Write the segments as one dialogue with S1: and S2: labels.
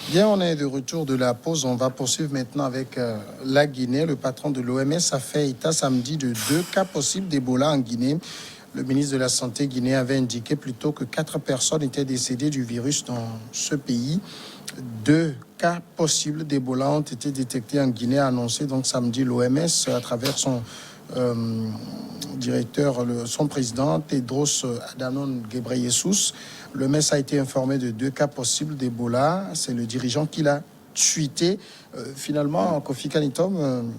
S1: Bien, on est de retour de la pause. On va poursuivre maintenant avec la Guinée. Le patron de l'OMS a fait état samedi de 2 cas possibles d'Ebola en Guinée. Le ministre de la Santé guinéen avait indiqué plutôt que 4 personnes étaient décédées du virus dans ce pays. 2 cas possibles d'Ebola ont été détectés en Guinée, a annoncé donc samedi l'OMS à travers son directeur, son président, Tedros Adhanom Ghebreyesus. Le MES a été informé de 2 cas possibles d'Ebola. C'est le dirigeant qui l'a tweeté. Finalement, Kofi Kanitom,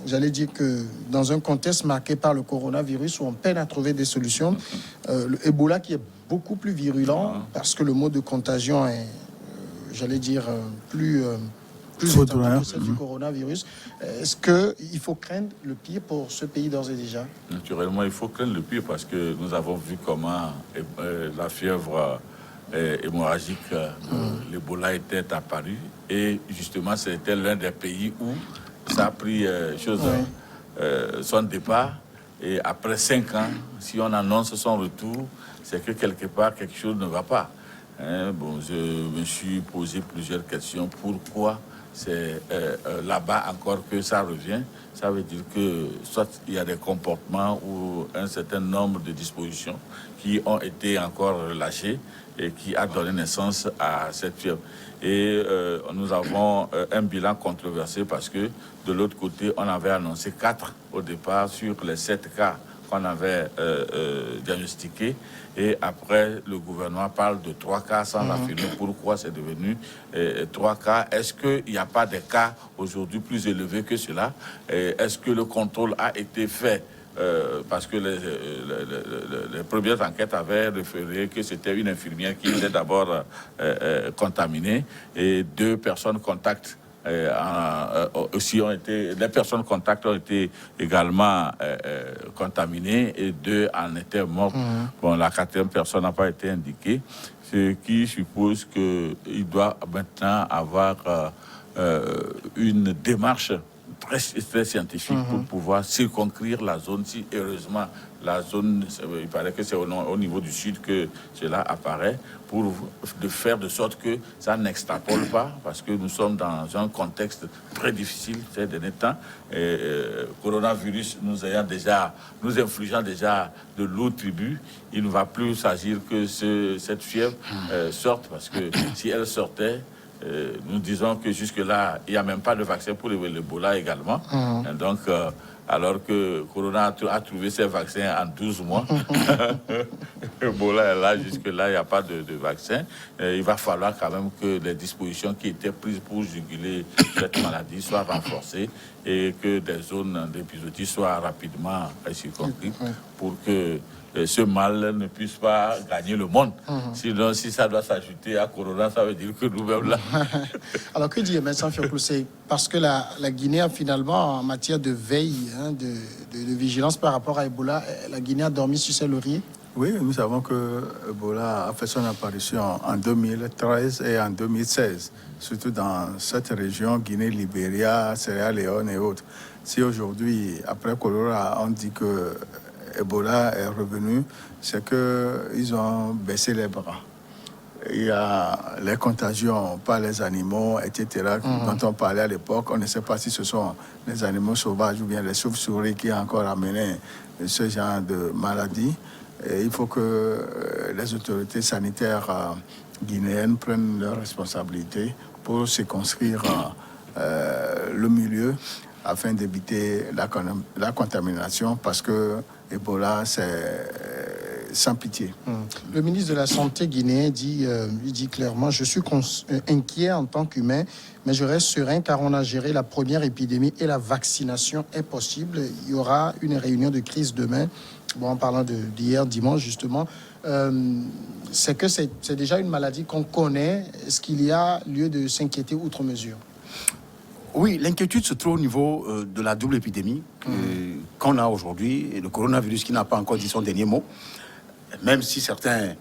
S1: j'allais dire que dans un contexte marqué par le coronavirus où on peine à trouver des solutions, le Ebola qui est beaucoup plus virulent parce que le mode de contagion est, j'allais dire, plus étendu que celle du coronavirus. Est-ce qu'il faut craindre le pire pour ce pays d'ores et déjà?
S2: Naturellement, il faut craindre le pire parce que nous avons vu comment la fièvre hémorragique, l'Ebola était apparu. Et justement, c'était l'un des pays où ça a pris son départ. Et après 5 ans, si on annonce son retour, c'est que quelque part, quelque chose ne va pas. Je me suis posé plusieurs questions. Pourquoi c'est là-bas encore que ça revient? Ça veut dire que soit il y a des comportements ou un certain nombre de dispositions qui ont été encore relâchées et qui a donné naissance à cette fièvre. Et nous avons un bilan controversé parce que de l'autre côté, on avait annoncé 4 au départ sur les 7 cas qu'on avait diagnostiqués. Et après, le gouvernement parle de 3 cas sans affirmer pourquoi c'est devenu 3 cas. Est-ce qu'il n'y a pas de cas aujourd'hui plus élevés que cela? Est-ce que le contrôle a été fait? Parce que les premières enquêtes avaient référé que c'était une infirmière qui était d'abord contaminée et 2 personnes contacts aussi ont été, les personnes contacts ont été également contaminées et 2 en étaient mortes. Bon, la 4e personne n'a pas été indiquée, ce qui suppose qu'il doit maintenant avoir une démarche très scientifique pour pouvoir circonscrire la zone. Si heureusement la zone, il paraît que c'est au niveau du sud que cela apparaît, pour faire de sorte que ça n'extrapole pas, parce que nous sommes dans un contexte très difficile ces derniers temps. Coronavirus nous infligeant déjà de lourds tributs, il ne va plus s'agir que cette fièvre sorte, parce que si elle sortait, nous disons que jusque-là, il n'y a même pas de vaccin pour l'Ebola également. Donc, alors que Corona a trouvé ses vaccins en 12 mois, Ebola est là, jusque-là, il n'y a pas de vaccin. Il va falloir quand même que les dispositions qui étaient prises pour juguler cette maladie soient renforcées et que des zones d'épisodie soient rapidement circonscrites pour que ce mal ne puisse pas gagner le monde. Sinon, si ça doit s'ajouter à Corona, ça veut dire que nous-mêmes là...
S1: Alors, que dit Emerson Fioclou? C'est parce que la Guinée a finalement, en matière de veille, de vigilance par rapport à Ebola, la Guinée a dormi sur ses lauriers?
S3: Oui, nous savons que Ebola a fait son apparition en 2013 et en 2016, surtout dans cette région, Guinée, Libéria, Sierra Leone et autres. Si aujourd'hui, après Corona, on dit que Ebola est revenu, c'est qu'ils ont baissé les bras. Il y a les contagions par les animaux, etc., dont on parlait à l'époque. On ne sait pas si ce sont les animaux sauvages ou bien les chauves-souris qui ont encore amené ce genre de maladie. Et il faut que les autorités sanitaires guinéennes prennent leurs responsabilités pour circonscrire le milieu afin d'éviter la contamination, parce que Ebola, c'est sans pitié.
S1: Le ministre de la Santé guinéen dit clairement: je suis inquiet en tant qu'humain, mais je reste serein car on a géré la première épidémie et la vaccination est possible. Il y aura une réunion de crise demain. Bon, en parlant d'hier dimanche, justement, c'est que c'est déjà une maladie qu'on connaît. Est-ce qu'il y a lieu de s'inquiéter outre mesure?
S4: Oui, l'inquiétude se trouve au niveau de la double épidémie qu'on a aujourd'hui, et le coronavirus qui n'a pas encore dit son dernier mot, même si certains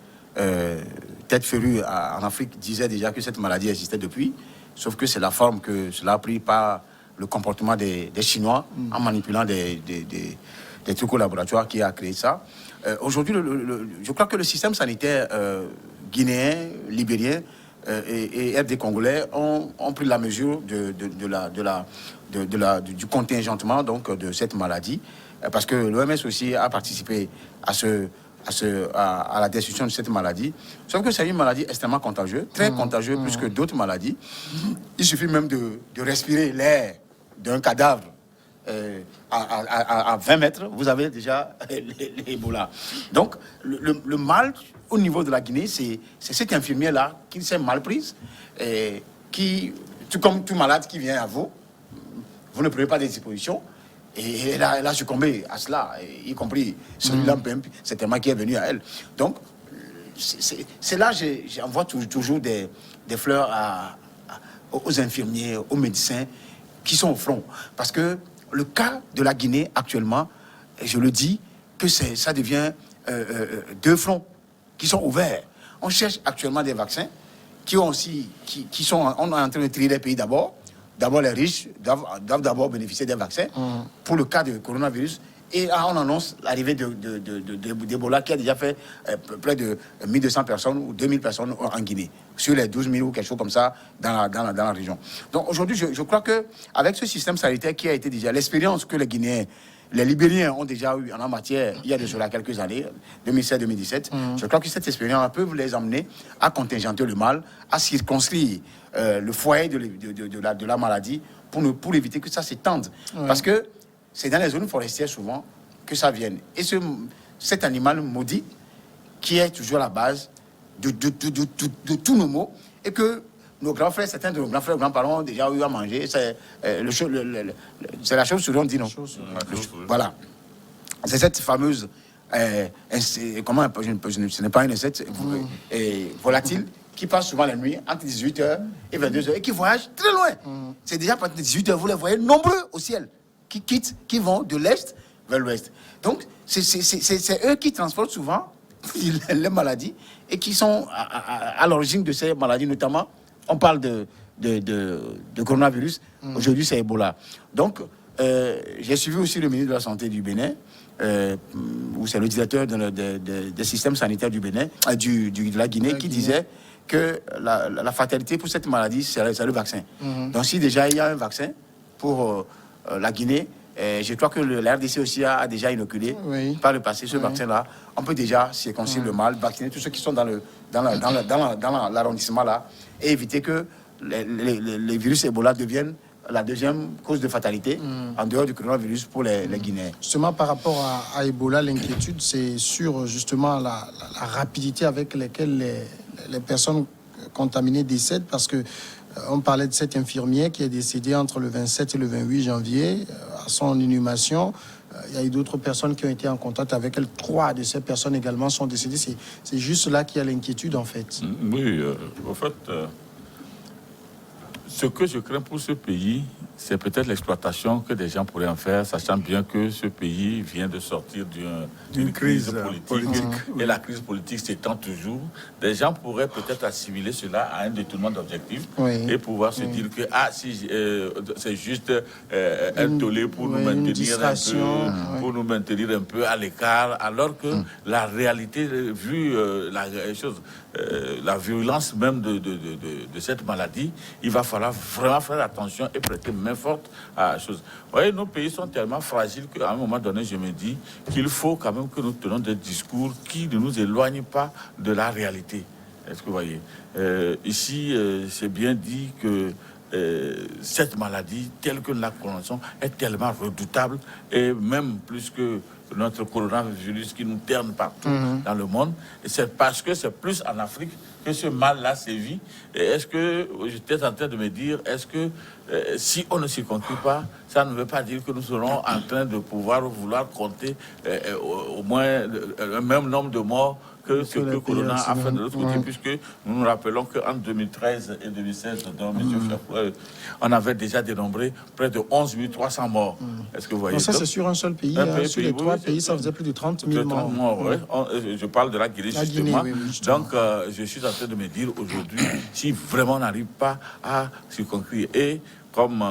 S4: têtes férues en Afrique disaient déjà que cette maladie existait depuis, sauf que c'est la forme que cela a pris par le comportement des Chinois en manipulant des trucs au laboratoire qui a créé ça. Aujourd'hui, je crois que le système sanitaire guinéen, libérien, et des Congolais ont pris la mesure du contingentement donc, de cette maladie, parce que l'OMS aussi a participé à la destruction de cette maladie. Sauf que c'est une maladie extrêmement contagieuse, très contagieuse plus que d'autres maladies. Il suffit même de respirer l'air d'un cadavre à 20 mètres, vous avez déjà l'Ebola. Donc, le mal au niveau de la Guinée, c'est cette infirmière-là qui s'est mal prise, et qui, tout comme tout malade qui vient à vous, vous ne prenez pas des dispositions, et elle a succombé à cela, y compris celui-là, c'est un qui est venu à elle. Donc, c'est là que j'envoie toujours des fleurs aux infirmiers, aux médecins qui sont au front. Parce que le cas de la Guinée actuellement, et je le dis, que ça devient 2 fronts qui sont ouverts. On cherche actuellement des vaccins on est en train de trier les pays d'abord. D'abord, les riches doivent d'abord bénéficier des vaccins pour le cas du coronavirus. Et là, on annonce l'arrivée d'Ebola qui a déjà fait près de 1200 personnes ou 2000 personnes en Guinée, sur les 12 000 ou quelque chose comme ça dans la région. Donc aujourd'hui, je crois qu'avec ce système sanitaire qui a été déjà l'expérience que les Guinéens, les Libériens ont déjà eu en la matière il y a déjà quelques années, 2016-2017, je crois que cette expérience peut les emmener à contingenter le mal, à circonscrire le foyer de la maladie pour éviter que ça s'étende. Parce que c'est dans les zones forestières souvent que ça vienne. Et cet animal maudit qui est toujours à la base de tous nos maux et que nos grands frères, certains de nos grands frères et grands-parents ont déjà eu à manger. C'est la chauve-souris, on dit non. Voilà. C'est cette fameuse... ce n'est pas une insecte volatile qui passe souvent la nuit entre 18h et 22h et qui voyage très loin. C'est déjà à partir de 18h, vous les voyez nombreux au ciel, qui vont de l'est vers l'ouest. Donc, c'est eux qui transportent souvent les maladies et qui sont à l'origine de ces maladies, notamment, on parle de coronavirus, aujourd'hui c'est Ebola. Donc, j'ai suivi aussi le ministre de la Santé du Bénin, où c'est le directeur des systèmes sanitaires du Bénin, de la Guinée, qui disait que la fatalité pour cette maladie, c'est le vaccin. Donc, si déjà il y a un vaccin pour la Guinée, je crois que la RDC aussi a déjà inoculé par le passé ce vaccin-là. On peut déjà circoncire le mal, vacciner tous ceux qui sont dans l'arrondissement là, et éviter que les virus Ebola deviennent la deuxième cause de fatalité en dehors du coronavirus pour les Guinéens.
S1: Justement, par rapport à Ebola, l'inquiétude, c'est sur justement la rapidité avec laquelle les personnes contaminées décèdent, parce que on parlait de cette infirmière qui est décédée entre le 27 et le 28 janvier à son inhumation. Il y a eu d'autres personnes qui ont été en contact avec elle. 3 de ces personnes également sont décédées. C'est juste là qu'il y a l'inquiétude, en fait.
S2: Oui, en fait, ce que je crains pour ce pays, c'est peut-être l'exploitation que des gens pourraient en faire, sachant bien que ce pays vient de sortir d'une crise politique. Et la crise politique s'étend toujours. Des gens pourraient peut-être assimiler cela à un détournement d'objectifs et pouvoir se dire que c'est juste un tollé pour nous maintenir pour nous maintenir un peu à l'écart, alors que la réalité, vu la violence même de cette maladie, il va falloir vraiment faire attention et prêter main forte à la chose. Vous voyez, nos pays sont tellement fragiles qu'à un moment donné, je me dis qu'il faut quand même que nous tenons des discours qui ne nous éloignent pas de la réalité. Est-ce que vous voyez ici, c'est bien dit que cette maladie, telle que nous la connaissons, est tellement redoutable, et même plus que notre coronavirus qui nous terne partout dans le monde. Et c'est parce que c'est plus en Afrique que ce mal-là sévit. Et est-ce que, j'étais en train de me dire, est-ce que si on ne s'y conclut pas, ça ne veut pas dire que nous serons en train de vouloir compter au moins le même nombre de morts que ce que Corona a fait de l'autre côté, puisque nous nous rappelons qu'en 2013 et 2016, on avait déjà dénombré près de 11 300 morts. Est-ce que vous voyez?
S1: Non, ça, c'est sur un seul pays. Sur les 3 pays, ça faisait plus de 30 000 morts.
S2: Je parle de la Guinée, justement. Donc, je suis en train de me dire aujourd'hui, si vraiment on n'arrive pas à se conclure, et comme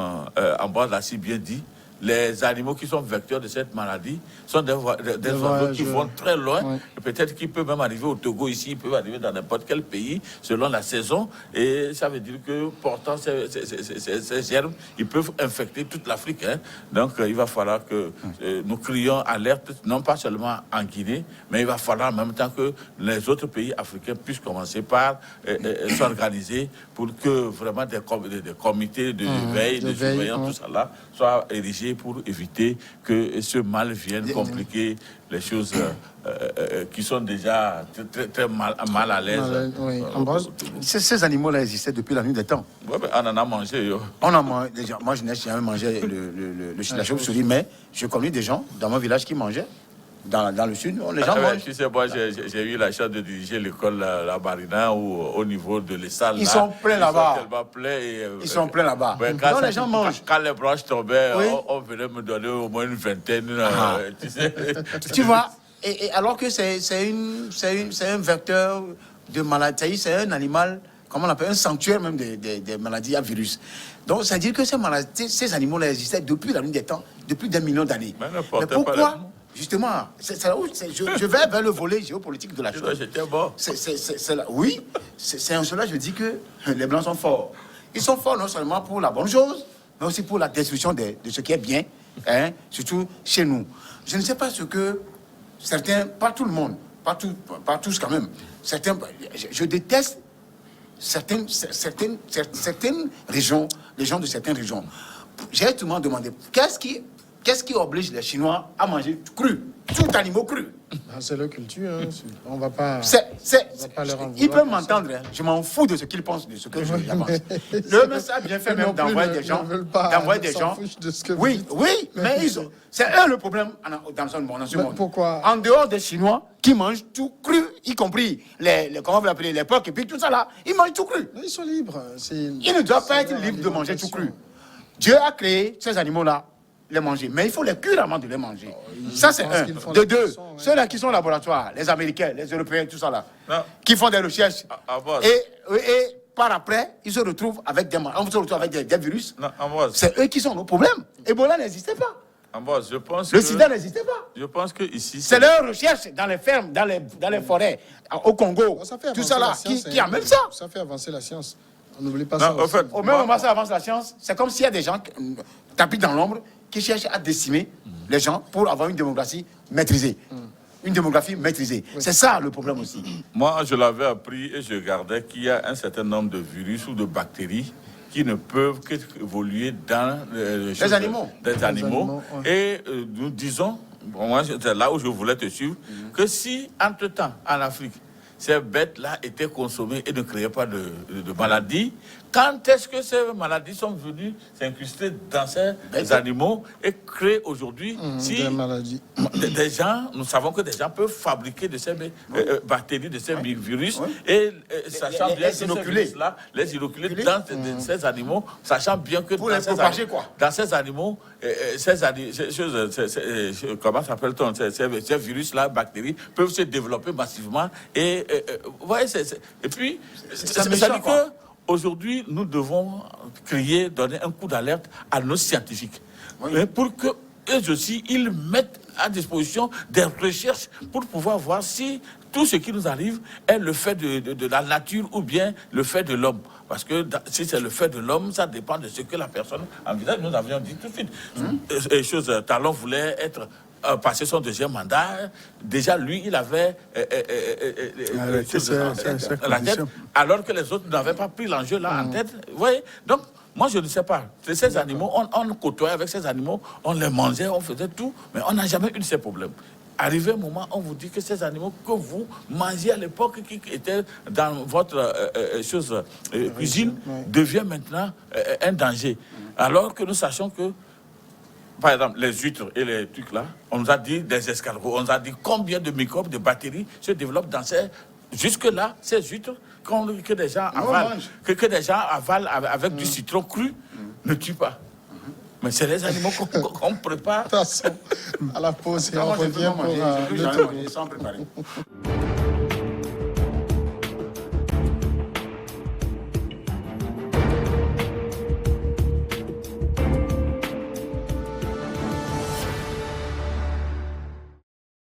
S2: Ambroise l'a si bien dit, les animaux qui sont vecteurs de cette maladie sont des oiseaux qui vont très loin.
S1: Ouais.
S2: Peut-être qu'ils peuvent même arriver au Togo ici, ils peuvent arriver dans n'importe quel pays selon la saison. Et ça veut dire que portant ces germes, ils peuvent infecter toute l'Afrique. Hein. Donc il va falloir que nous crions alerte, non pas seulement en Guinée, mais il va falloir en même temps que les autres pays africains puissent commencer par s'organiser pour que vraiment des comités de veille, de surveillance, tout ça là, soient érigés pour éviter que ce mal vienne compliquer les choses qui sont déjà très mal à l'aise.
S1: Oui. Ambroise?
S4: Ces animaux-là existaient depuis la nuit des temps.
S2: Ouais, on en a mangé. Yo.
S4: On en mange, déjà, moi, je n'ai jamais mangé la chauve-souris, mais je connais des gens dans mon village qui mangeaient. Dans le sud, les gens mangent.
S2: Tu sais, moi, j'ai eu la chance de diriger l'école la Barina ou au niveau de l'Essal.
S4: Ils sont pleins là-bas.
S2: Ils
S4: sont pleins là-bas.
S2: Quand
S4: les gens mangent.
S2: Quand les branches tombaient,
S4: Oui.
S2: on venait me donner au moins une vingtaine. Tu sais.
S4: Tu vois, et alors que c'est un vecteur de maladie, c'est un animal, comment on appelle, un sanctuaire même des maladies à virus. Donc, ça veut dire que ces animaux-là existaient depuis la nuit des temps, depuis des millions d'années. Mais pourquoi? Justement, c'est là où je vais vers le volet géopolitique de la chose.
S2: J'étais bon.
S4: Oui, c'est en cela que je dis que les Blancs sont forts. Ils sont forts non seulement pour la bonne chose, mais aussi pour la destruction de ce qui est bien, hein, surtout chez nous. Je ne sais pas ce que certains, pas tout le monde, pas tous quand même, certains, je déteste certaines régions, les gens de certaines régions. J'ai tout le monde demandé, qu'est-ce qui oblige les Chinois à manger cru, tout animaux crus?
S1: C'est leur culture. Hein. On va pas.
S4: Ils peuvent m'entendre. Hein. Je m'en fous de ce qu'ils pensent, de ce que je avance. Le message a bien fait même d'envoyer des gens. D'envoyer des gens. Oui, mais c'est eux le problème dans ce monde.
S1: Pourquoi?
S4: En dehors des Chinois qui mangent tout cru, y compris comment vous l'appelez, les porcs et puis tout ça là, ils mangent tout cru.
S1: Ils sont libres.
S4: Ils ne doivent pas être libres de manger tout cru. Dieu a créé ces animaux-là. Les manger, mais il faut les cuire avant de les manger. Ça, c'est un. De deux, ceux-là qui sont au laboratoire, les Américains, les Européens, tout ça là, qui font des recherches, et par après, ils se retrouvent avec des virus. C'est eux qui sont nos problèmes. Ebola n'existait pas.
S2: Je pense
S4: le sida n'existait pas.
S2: Je pense que ici,
S4: c'est leurs recherches dans les fermes, dans les forêts, au Congo, tout ça là, qui amène ça.
S1: Ça fait avancer la science. On n'oublie pas ça.
S2: En fait,
S4: au même moment, ça avance la science. C'est comme s'il y a des gens tapis dans l'ombre qui cherchent à décimer les gens pour avoir une démographie maîtrisée. Une démographie maîtrisée. Oui. C'est ça le problème aussi.
S2: Moi, je l'avais appris et je regardais qu'il y a un certain nombre de virus ou de bactéries qui ne peuvent qu'évoluer dans
S4: les animaux.
S2: Des animaux. Et nous disons, moi, c'est là où je voulais te suivre, que si, entre-temps, en Afrique, ces bêtes-là étaient consommées et ne créaient pas de maladies, quand est-ce que ces maladies sont venues s'incruster dans ces animaux et créer aujourd'hui
S1: des maladies?
S2: Des gens, nous savons que des gens peuvent fabriquer de ces bactéries, de ces virus, et sachant bien que ces virus-là, les inoculer dans ces animaux, sachant bien que dans ces animaux, comment s'appelle-t-on, ces virus-là, bactéries, peuvent se développer massivement. Et puis, ça veut dire que aujourd'hui, nous devons donner un coup d'alerte à nos scientifiques pour que eux aussi, ils mettent à disposition des recherches pour pouvoir voir si tout ce qui nous arrive est le fait de la nature ou bien le fait de l'homme. Parce que si c'est le fait de l'homme, ça dépend de ce que la personne envisage. Nous avions dit tout de suite. Talon voulait passer son deuxième mandat. Déjà, lui, il avait la tête, alors que les autres n'avaient pas pris l'enjeu là en tête. Vous voyez? Donc, moi, je ne sais pas. Ces animaux, on côtoyait avec ces animaux, on les mangeait, on faisait tout, mais on n'a jamais eu de ces problèmes. Arrivé un moment, on vous dit que ces animaux que vous mangiez à l'époque, qui étaient dans votre cuisine, devient maintenant un danger. Alors que nous sachons que, par exemple, les huîtres et les trucs là, on nous a dit des escargots, on nous a dit combien de microbes, de bactéries se développent dans ces... Jusque-là, ces huîtres que des gens avalent, que des gens avalent avec du citron cru, ne tuent pas. Mais c'est les animaux qu'on prépare.
S1: À la pause, et on revient pour le Togo.